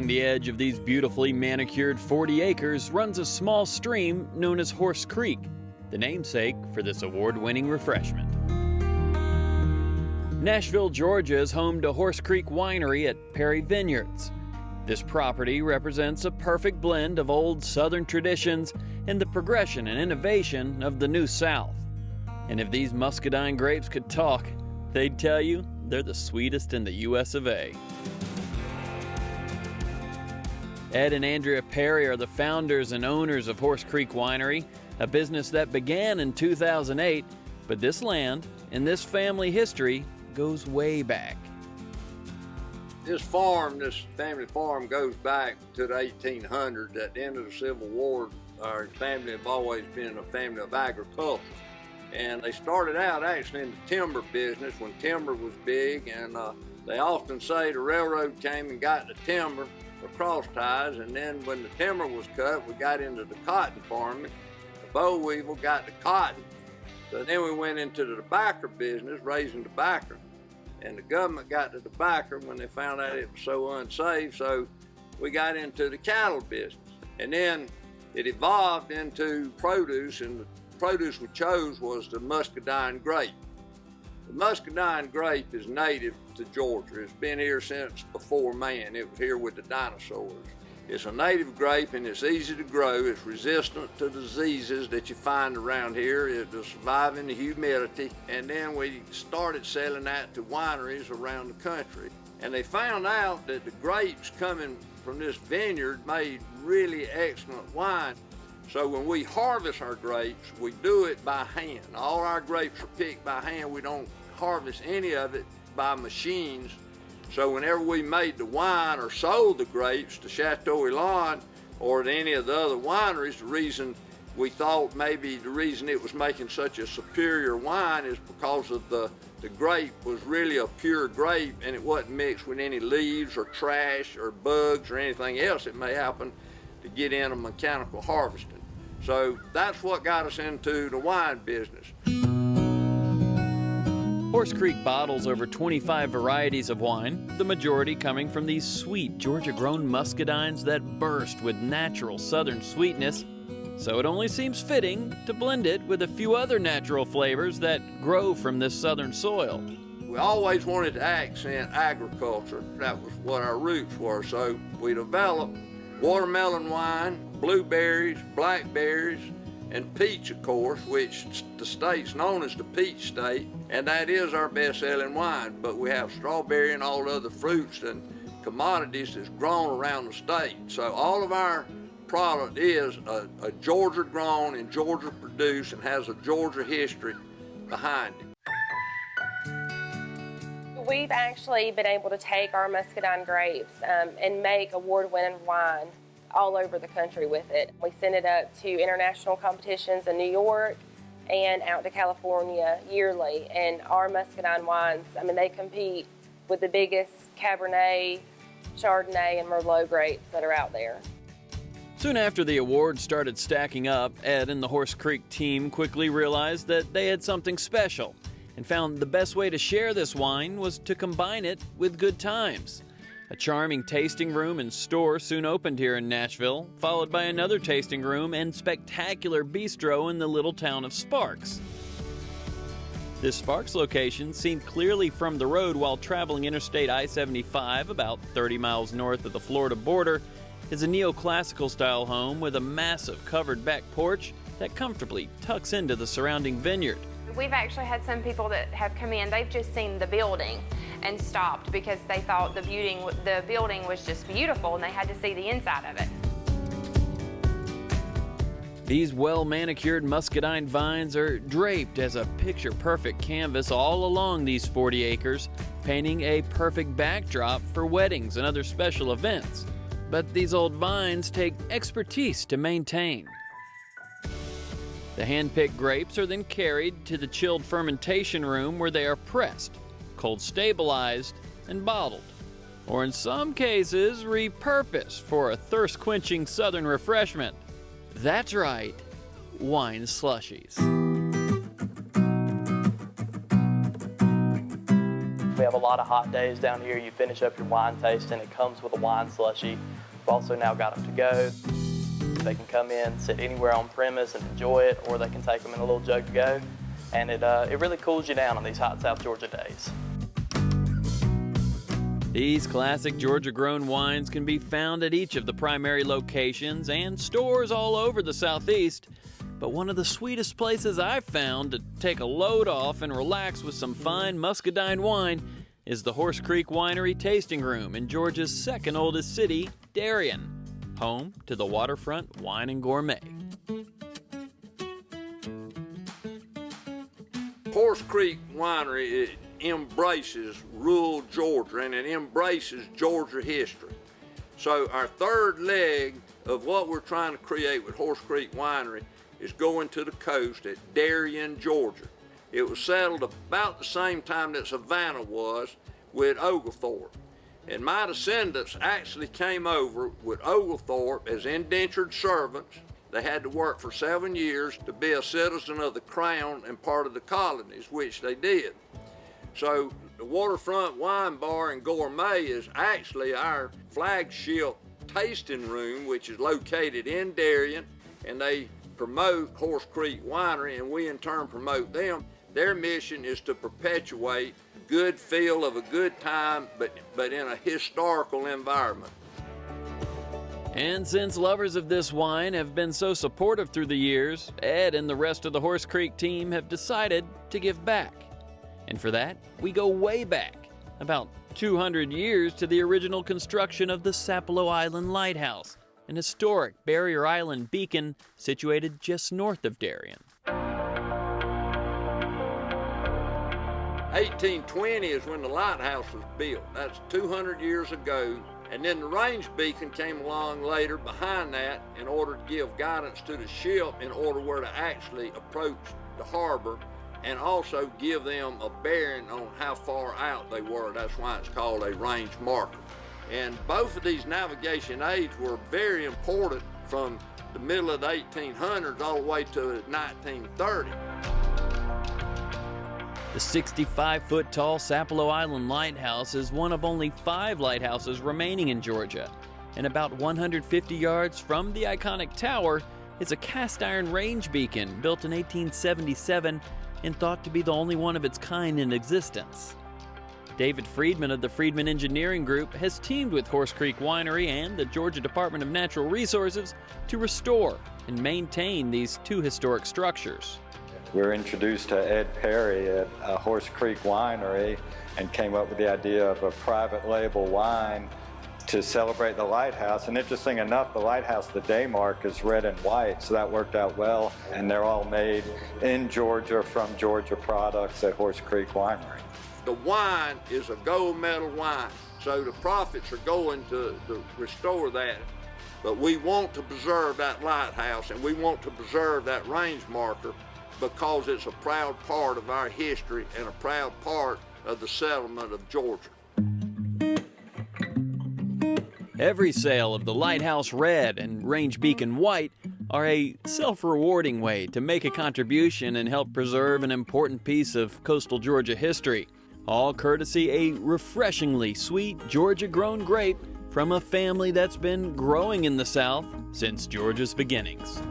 Along the edge of these beautifully manicured 40 acres runs a small stream known as Horse Creek, the namesake for this award-winning refreshment. Nashville, Georgia is home to Horse Creek Winery at Perry Vineyards. This property represents a perfect blend of old Southern traditions and the progression and innovation of the New South. And if these muscadine grapes could talk, they'd tell you they're the sweetest in the US of A. Ed and Andrea Perry are the founders and owners of Horse Creek Winery, a business that began in 2008, but this land and this family history goes way back. This family farm goes back to the 1800s. At the end of the Civil War, our family have always been a family of agriculture. And they started out actually in the timber business when timber was big, and they often say the railroad came and got the timber for cross ties, and then when the timber was cut, we got into the cotton farming. The boll weevil got the cotton. So then we went into the tobacco business, raising tobacco. And the government got the tobacco when they found out it was so unsafe, so we got into the cattle business. And then it evolved into produce, and the produce we chose was the muscadine grape. The muscadine grape is native to Georgia. It's been here since before man. It was here with the dinosaurs. It's a native grape and it's easy to grow. It's resistant to diseases that you find around here. It'll survive in the humidity. And then we started selling that to wineries around the country. And they found out that the grapes coming from this vineyard made really excellent wine. So when we harvest our grapes, we do it by hand. All our grapes are picked by hand. We don't harvest any of it by machines. So whenever we made the wine or sold the grapes to Chateau Elan or to any of the other wineries, the reason we thought maybe the reason it was making such a superior wine is because of the grape was really a pure grape and it wasn't mixed with any leaves or trash or bugs or anything else that may happen to get in a mechanical harvesting. So that's what got us into the wine business. Horse Creek bottles over 25 varieties of wine, the majority coming from these sweet Georgia-grown muscadines that burst with natural southern sweetness. So it only seems fitting to blend it with a few other natural flavors that grow from this southern soil. We always wanted to accent agriculture. That was what our roots were. So we developed watermelon wine, blueberries, blackberries, and peach, of course, which the state's known as the peach state, and that is our best-selling wine. But we have strawberry and all other fruits and commodities that's grown around the state. So all of our product is a Georgia-grown and Georgia-produced and has a Georgia history behind it. We've actually been able to take our muscadine grapes and make award-winning wine all over the country with it. We send it up to international competitions in New York and out to California yearly. And our muscadine wines, I mean, they compete with the biggest Cabernet, Chardonnay, and Merlot grapes that are out there. Soon after the awards started stacking up, Ed and the Horse Creek team quickly realized that they had something special and found the best way to share this wine was to combine it with good times. A charming tasting room and store soon opened here in Nashville, followed by another tasting room and spectacular bistro in the little town of Sparks. This Sparks location, seen clearly from the road while traveling Interstate I-75 about 30 miles north of the Florida border, is a neoclassical style home with a massive covered back porch that comfortably tucks into the surrounding vineyard. We've actually had some people that have come in, they've just seen the building and stopped because they thought the building was just beautiful and they had to see the inside of it. These well-manicured muscadine vines are draped as a picture-perfect canvas all along these 40 acres, painting a perfect backdrop for weddings and other special events. But these old vines take expertise to maintain. The hand-picked grapes are then carried to the chilled fermentation room where they are pressed, cold stabilized, and bottled, or in some cases repurposed for a thirst-quenching southern refreshment. That's right, wine slushies. We have a lot of hot days down here. You finish up your wine tasting, it comes with a wine slushie. We've also now got them to go. They can come in, sit anywhere on premise and enjoy it, or they can take them in a little jug to go. And it really cools you down on these hot South Georgia days. These classic Georgia-grown wines can be found at each of the primary locations and stores all over the Southeast. But one of the sweetest places I've found to take a load off and relax with some fine muscadine wine is the Horse Creek Winery tasting room in Georgia's second oldest city, Darien, home to the waterfront wine and gourmet. Horse Creek Winery, it embraces rural Georgia, and it embraces Georgia history. So our third leg of what we're trying to create with Horse Creek Winery is going to the coast at Darien, Georgia. It was settled about the same time that Savannah was with Oglethorpe. And my descendants actually came over with Oglethorpe as indentured servants. They had to work for 7 years to be a citizen of the Crown and part of the colonies, which they did. So the Waterfront Wine Bar and Gourmet is actually our flagship tasting room, which is located in Darien, and they promote Horse Creek Winery, and we in turn promote them. Their mission is to perpetuate a good feel of a good time, but in a historical environment. And since lovers of this wine have been so supportive through the years, Ed and the rest of the Horse Creek team have decided to give back. And for that, we go way back, about 200 years to the original construction of the Sapelo Island Lighthouse, an historic barrier island beacon situated just north of Darien. 1820 is when the lighthouse was built. That's 200 years ago. And then the range beacon came along later behind that in order to give guidance to the ship in order where to actually approach the harbor, and also give them a bearing on how far out they were. That's why it's called a range marker. And both of these navigation aids were very important from the middle of the 1800s all the way to 1930. The 65-foot tall Sapelo Island Lighthouse is one of only 5 lighthouses remaining in Georgia. And about 150 yards from the iconic tower, it's a cast-iron range beacon built in 1877 and thought to be the only one of its kind in existence. David Friedman of the Friedman Engineering Group has teamed with Horse Creek Winery and the Georgia Department of Natural Resources to restore and maintain these 2 historic structures. We were introduced to Ed Perry at Horse Creek Winery and came up with the idea of a private label wine to celebrate the lighthouse. And interesting enough, the lighthouse, the day mark is red and white, so that worked out well. And they're all made in Georgia from Georgia products at Horse Creek Winery. The wine is a gold medal wine, so the profits are going to restore that. But we want to preserve that lighthouse, and we want to preserve that range marker because it's a proud part of our history and a proud part of the settlement of Georgia. Every sale of the Lighthouse Red and Range Beacon White are a self-rewarding way to make a contribution and help preserve an important piece of coastal Georgia history, all courtesy a refreshingly sweet Georgia-grown grape from a family that's been growing in the South since Georgia's beginnings.